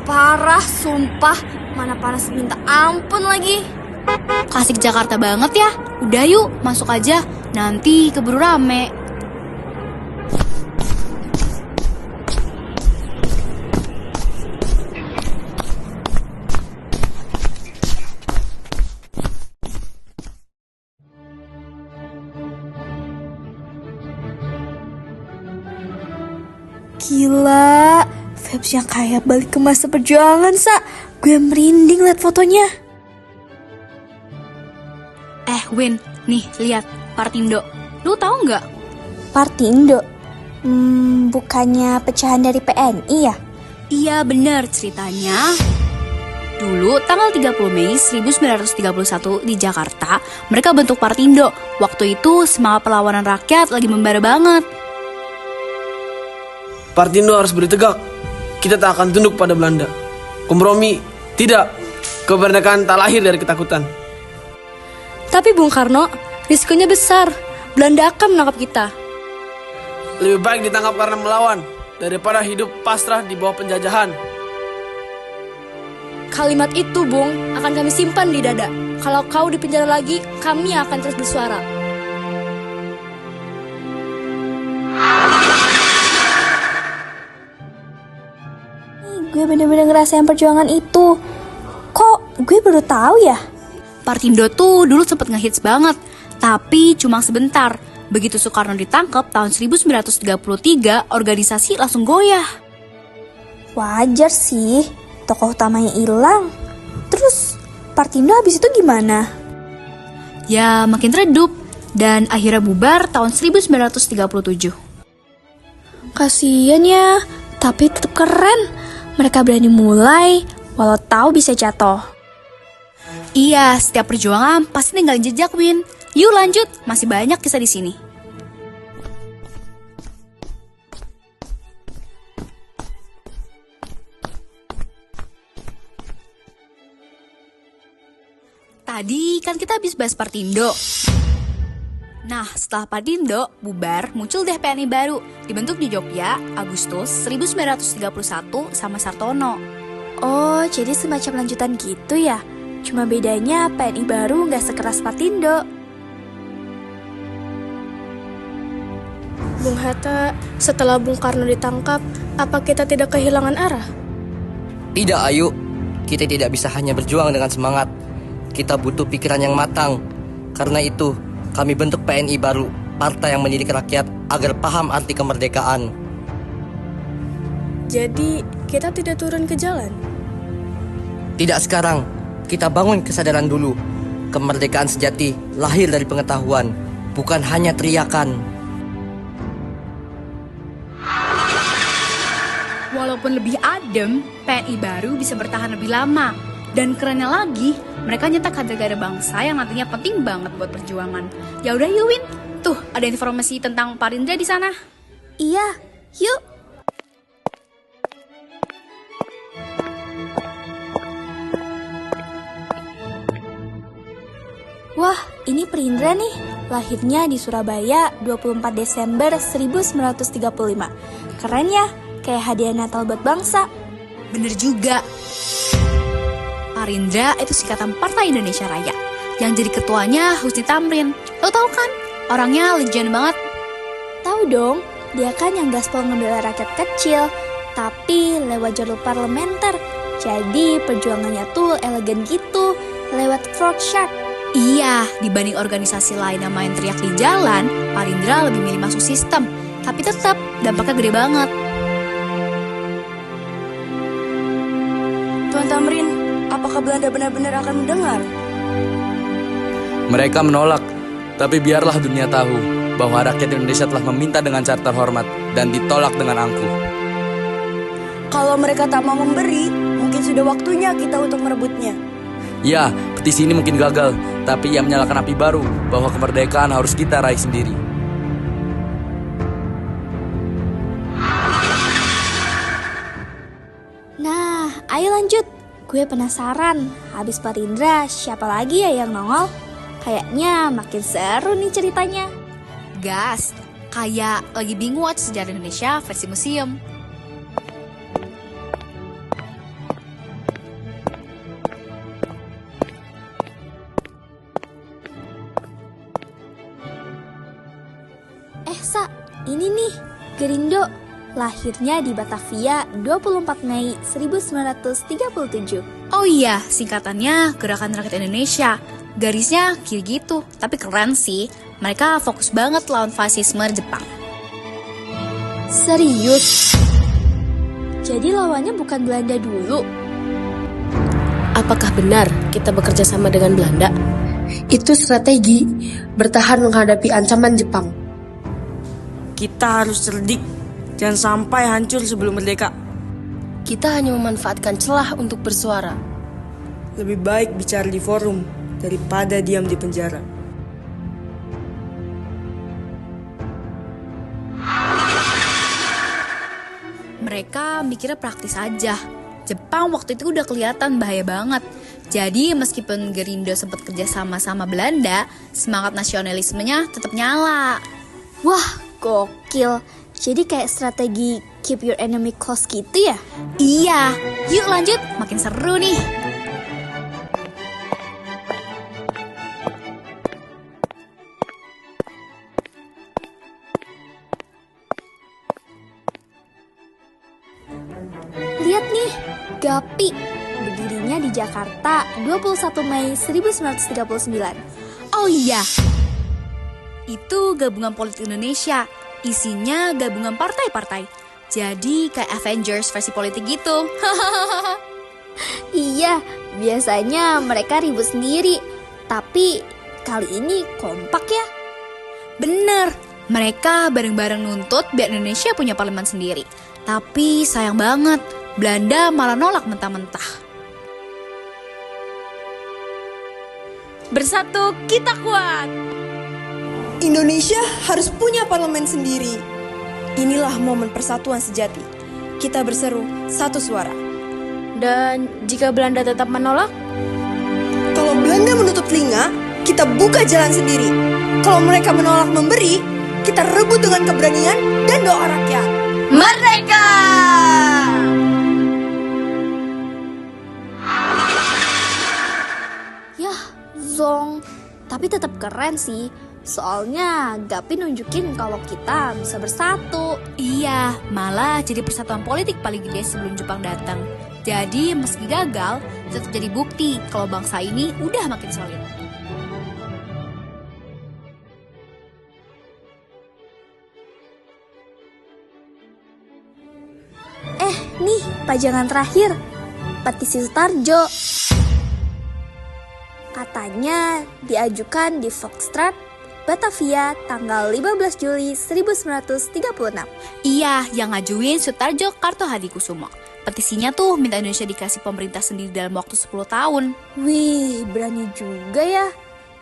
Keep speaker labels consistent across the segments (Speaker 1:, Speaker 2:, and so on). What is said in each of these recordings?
Speaker 1: Parah, sumpah. Mana panas minta ampun lagi.
Speaker 2: Klasik Jakarta banget ya. Udah yuk, masuk aja. Nanti keburu rame.
Speaker 1: Gila, vibes-nya kayak balik ke masa perjuangan, Sa. Gue merinding liat fotonya.
Speaker 2: Win, nih lihat Partindo. Lu tahu nggak?
Speaker 1: Partindo? Bukannya pecahan dari PNI ya?
Speaker 2: Iya bener ceritanya. Dulu tanggal 30 Mei 1931 di Jakarta, mereka bentuk Partindo. Waktu itu semangat perlawanan rakyat lagi membara banget.
Speaker 3: Partindo harus beri tegak. Kita tak akan tunduk pada Belanda. Kompromi, tidak. Kemerdekaan tak lahir dari ketakutan.
Speaker 1: Tapi Bung Karno, risikonya besar. Belanda akan menangkap kita.
Speaker 3: Lebih baik ditangkap karena melawan daripada hidup pasrah di bawah penjajahan.
Speaker 1: Kalimat itu, Bung, akan kami simpan di dada. Kalau kau dipenjara lagi, kami akan terus bersuara. Gue bener-bener ngerasain perjuangan itu. Kok gue baru tahu ya?
Speaker 2: Partindo tuh dulu sempet ngehits banget, tapi cuma sebentar. Begitu Soekarno ditangkap tahun 1933, organisasi langsung goyah.
Speaker 1: Wajar sih, tokoh utamanya hilang. Terus Partindo habis itu gimana?
Speaker 2: Ya makin redup, dan akhirnya bubar tahun 1937.
Speaker 1: Kasian ya, tapi tetap keren. Mereka berani mulai, walau tahu bisa jatuh.
Speaker 2: Iya, setiap perjuangan pasti ninggalin jejak, Win. Yuk lanjut, masih banyak kisah di sini. Tadi kan kita habis bahas Partindo. Nah, setelah Partindo bubar, muncul deh PNI baru. Dibentuk di Jogja, Agustus 1931 sama Sartono.
Speaker 1: Oh, jadi semacam lanjutan gitu ya? Cuma bedanya PNI baru nggak sekeras Partindo. Bung Hatta, setelah Bung Karno ditangkap, apa kita tidak kehilangan arah?
Speaker 4: Tidak, Ayu. Kita tidak bisa hanya berjuang dengan semangat. Kita butuh pikiran yang matang. Karena itu, kami bentuk PNI baru, partai yang mendidik rakyat agar paham arti kemerdekaan.
Speaker 1: Jadi, kita tidak turun ke jalan?
Speaker 4: Tidak sekarang, kita bangun kesadaran dulu. Kemerdekaan sejati lahir dari pengetahuan, bukan hanya teriakan.
Speaker 2: Walaupun lebih adem, PNI baru bisa bertahan lebih lama. Dan kerennya lagi, mereka nyetak kader-kader bangsa yang nantinya penting banget buat perjuangan. Ya udah yuk, Win. Tuh, ada informasi tentang Parindra di sana.
Speaker 1: Iya, yuk. Wah, ini Parindra nih. Lahirnya di Surabaya 24 Desember 1935. Keren ya, kayak hadiah Natal buat bangsa.
Speaker 2: Bener juga. Parindra itu singkatan Partai Indonesia Raya. Yang jadi ketuanya Husni Tamrin. Lo tau kan? Orangnya legend banget.
Speaker 1: Tahu dong, dia kan yang gaspol ngebela rakyat kecil, tapi lewat jalur parlementer. Jadi perjuangannya tuh elegan gitu, lewat throat shark.
Speaker 2: Iya, dibanding organisasi lain yang main teriak di jalan, Parindra lebih milih masuk sistem. Tapi tetap, dampaknya gede banget.
Speaker 1: Tuan Tamrin, apakah Belanda benar-benar akan mendengar?
Speaker 5: Mereka menolak, tapi biarlah dunia tahu bahwa rakyat Indonesia telah meminta dengan cara terhormat dan ditolak dengan angkuh.
Speaker 1: Kalau mereka tak mau memberi, mungkin sudah waktunya kita untuk merebutnya.
Speaker 5: Ya, petisi ini mungkin gagal, tapi ia menyalakan api baru bahwa kemerdekaan harus kita raih sendiri.
Speaker 1: Nah, ayo lanjut. Gue penasaran, habis Parindra siapa lagi ya yang nongol? Kayaknya makin seru nih ceritanya.
Speaker 2: Gas, kayak lagi bingung sejarah Indonesia versi museum.
Speaker 1: Sa, ini nih, Gerindo. Lahirnya di Batavia 24 Mei 1937.
Speaker 2: Oh iya, singkatannya Gerakan Rakyat Indonesia. Garisnya kiri gitu, tapi keren sih. Mereka fokus banget lawan fasisme Jepang.
Speaker 1: Serius? Jadi lawannya bukan Belanda dulu?
Speaker 6: Apakah benar kita bekerja sama dengan Belanda?
Speaker 7: Itu strategi bertahan menghadapi ancaman Jepang.
Speaker 8: Kita harus cerdik, jangan sampai hancur sebelum merdeka.
Speaker 6: Kita hanya memanfaatkan celah untuk bersuara.
Speaker 8: Lebih baik bicara di forum daripada diam di penjara.
Speaker 2: Mereka mikirnya praktis aja. Jepang waktu itu udah kelihatan bahaya banget. Jadi meskipun Gerindo sempat kerja sama Belanda, semangat nasionalismenya tetap nyala.
Speaker 1: Wah, gokil. Jadi kayak strategi keep your enemy close gitu ya?
Speaker 2: Iya, yuk lanjut, makin seru nih.
Speaker 1: Lihat nih, GAPI. Berdirinya di Jakarta 21 Mei 1939.
Speaker 2: Oh iya, itu gabungan politik Indonesia. Isinya gabungan partai-partai. Jadi kayak Avengers versi politik gitu.
Speaker 1: Iya, biasanya mereka ribut sendiri. Tapi kali ini kompak ya.
Speaker 2: Bener, mereka bareng-bareng nuntut biar Indonesia punya parlemen sendiri. Tapi sayang banget, Belanda malah nolak mentah-mentah. Bersatu kita kuat.
Speaker 9: Indonesia harus punya parlemen sendiri. Inilah momen persatuan sejati. Kita berseru satu suara.
Speaker 6: Dan jika Belanda tetap menolak?
Speaker 9: Kalau Belanda menutup telinga, kita buka jalan sendiri. Kalau mereka menolak memberi, kita rebut dengan keberanian dan doa rakyat.
Speaker 2: Merdeka!
Speaker 1: Yah, zong. Tapi tetap keren sih. Soalnya GAPI nunjukin kalau kita bisa bersatu.
Speaker 2: Iya, malah jadi persatuan politik paling gede sebelum Jepang datang. Jadi meski gagal, tetap jadi bukti kalau bangsa ini udah makin solid.
Speaker 1: Nih, pajangan terakhir. Petisi Sutarjo. Katanya diajukan di Foxtrot, Batavia, tanggal 15 Juli 1936.
Speaker 2: Iya, yang ngajuin Sutarjo Kartohadikusumo. Petisinya tuh minta Indonesia dikasih pemerintah sendiri dalam waktu 10 tahun.
Speaker 1: Wih, berani juga ya.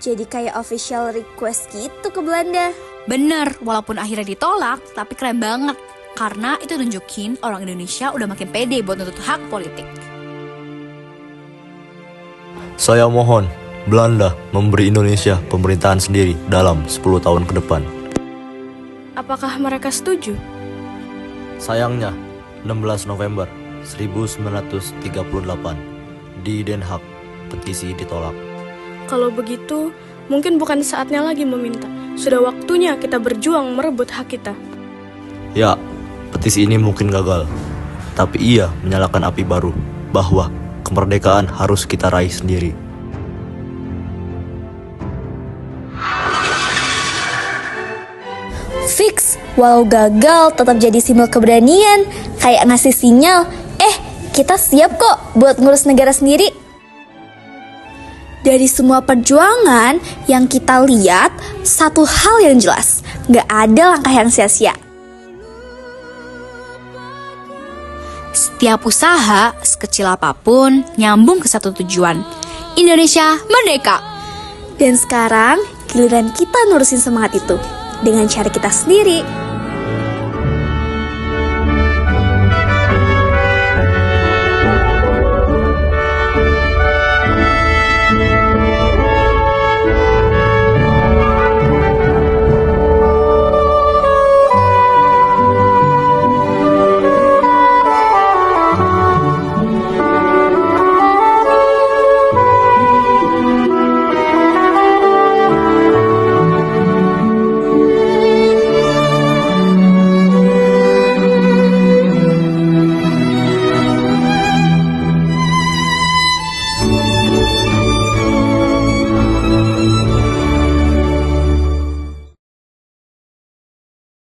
Speaker 1: Jadi kayak official request gitu ke Belanda.
Speaker 2: Bener, walaupun akhirnya ditolak, tapi keren banget. Karena itu nunjukin orang Indonesia udah makin pede buat nuntut hak politik.
Speaker 10: Saya mohon Belanda memberi Indonesia pemerintahan sendiri dalam 10 tahun ke depan.
Speaker 6: Apakah mereka setuju?
Speaker 10: Sayangnya, 16 November 1938 di Den Haag, petisi ditolak.
Speaker 7: Kalau begitu, mungkin bukan saatnya lagi meminta. Sudah waktunya kita berjuang merebut hak kita.
Speaker 10: Ya, petisi ini mungkin gagal, tapi ia menyalakan api baru bahwa kemerdekaan harus kita raih sendiri.
Speaker 1: Fix, walau gagal tetap jadi simbol keberanian. Kayak ngasih sinyal, kita siap kok buat ngurus negara sendiri. Dari semua perjuangan yang kita lihat, satu hal yang jelas, gak ada langkah yang sia-sia.
Speaker 2: Setiap usaha, sekecil apapun, nyambung ke satu tujuan. Indonesia merdeka!
Speaker 1: Dan sekarang, giliran kita nurusin semangat itu dengan cara kita sendiri.